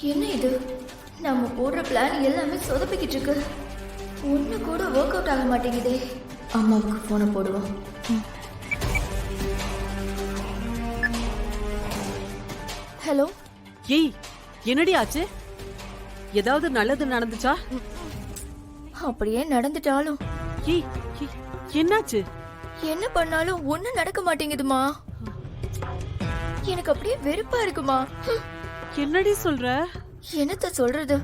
என்ன இது? நம்ம போடுற பிளான் எல்லாமே சொதப்பிக்கிட்டு இருக்கு. ஒண்ணு கூட ஒர்க் அவுட் ஆக மாட்டேங்குதே. அம்மாவுக்கு போனை போடுவோம். ஹலோ. ஏய், என்னடி ஆச்சு? ஏதாவது நல்லது நடந்துச்சா? அப்படியே நடந்துட்டாலும் ஏய், என்னாச்சு? என்ன பண்ணாலும் ஒண்ணு நடக்க மாட்டேங்குதுமா. எனக்கு அப்படியே வெறுப்பா இருக்குமா. என்னடி சொல்ற? என்னத்த சொல்றது?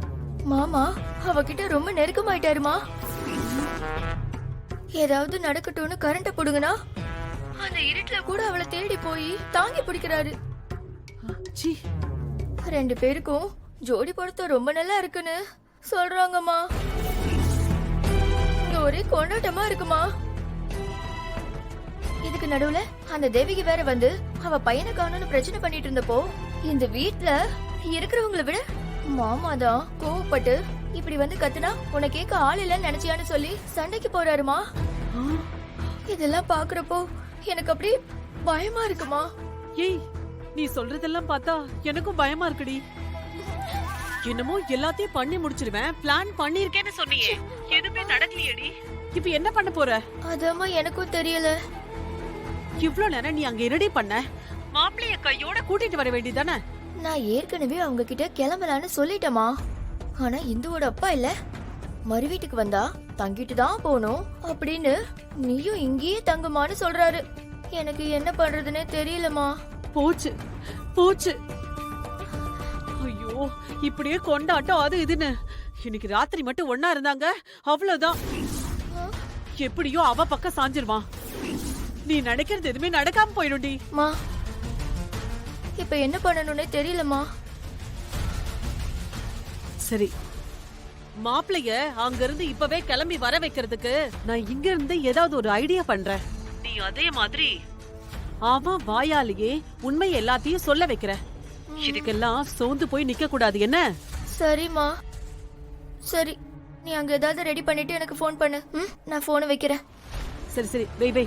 மாமா அவகிட்ட ரொம்ப நெருக்கமாயிட்டாருமா. ஏதாவது நடக்கட்டும்னு கரண்ட போடுங்கனா அந்த இருட்டுல கூட அவளை தேடி போய் தாங்கி பிடிக்கிறாரு. சீ, 2 பேருக்கும் ஜோடி பொருத்தம் ரொம்ப நல்லா இருக்குன்னு சொல்றாங்கம்மா. இங்க ஒரே கொண்டாட்டமா இருக்குமா. இதுக்கு நடுவுல அந்த தேவிக்கு வேற வந்து அவ பையனை காணும்னு பிரச்சனை பண்ணிட்டு இருந்தப்போ இந்த வீட்ல இருக்கிறவங்கள விட மாமாதான் கோவப்பட்டு இப்படி வந்து கத்துனா உன்னை கேட்க ஆள் இல்லன்னு நினைச்சியான்னு சொல்லி சண்டைக்கு போறாருமா. இதெல்லாம் பாக்குறப்போ எனக்கு அப்படி பயமா இருக்குமா. ஏய், நீ சொல்றதெல்லாம் பார்த்தா எனக்கும் பயமா இருக்குடி. என்னமோ எல்லாத்தையும் பண்ணி முடிச்சிருவேன் பிளான் பண்ணிருக்கேன்னு சொன்னியே, எதுவுமே நடக்கலையேடி. இப்ப என்ன பண்ண போற? அதாம்மா எனக்கும் தெரியல. இவ்ளோ நேரம் நீ அங்க என்னடி பண்ண? மாப்பிளைய கையோட கூட்டிட்டு வர வேண்டியதானே? நான் ஏற்கனவே அவங்க கிட்ட கிளம்பலான்னு சொல்லிட்டேமா. ஆனா இந்துவோட அப்பா இல்ல, மறு வீட்டுக்கு வந்தா தங்கிட்டு தான் போகணும் அப்படின்னு நீயும் இங்கேயே தங்குமான்னு சொல்றாரு. எனக்கு என்ன பண்றதுன்னே தெரியலமா. போச்சு போச்சு. ஐயோ, இப்படியே கொண்டாட்டம் அது இதுன்னு. இன்னைக்கு ராத்திரி மட்டும் ஒன்னா இருந்தாங்க, அவ்வளவுதான். எப்படியோ அவ பக்கம் சாஞ்சிருவான். நீ நினைக்கிறது எதுவுமே நடக்காம போயிடும்டி. மா, இப்ப என்ன பண்ணணும்னே தெரியலமா. சரி, மாப்பிளைய அங்க இருந்து இப்பவே கிளம்பி வர வைக்கிறதுக்கு நான் இங்க இருந்து ஏதாவது ஒரு ஐடியா பண்றேன். நீ அதே மாதிரி அவன் வாயாலேயே உண்மை எல்லாத்தையும் சொல்ல வைக்கிற. இதுக்கெல்லாம் சோர்ந்து போய் நிக்க கூடாது என்ன? சரிம்மா, சரி. நீ அங்க ஏதாவது ரெடி பண்ணிட்டு எனக்கு ஃபோன் பண்ணு. நான் போனை வைக்கிறேன். சரி சரி, வை வை.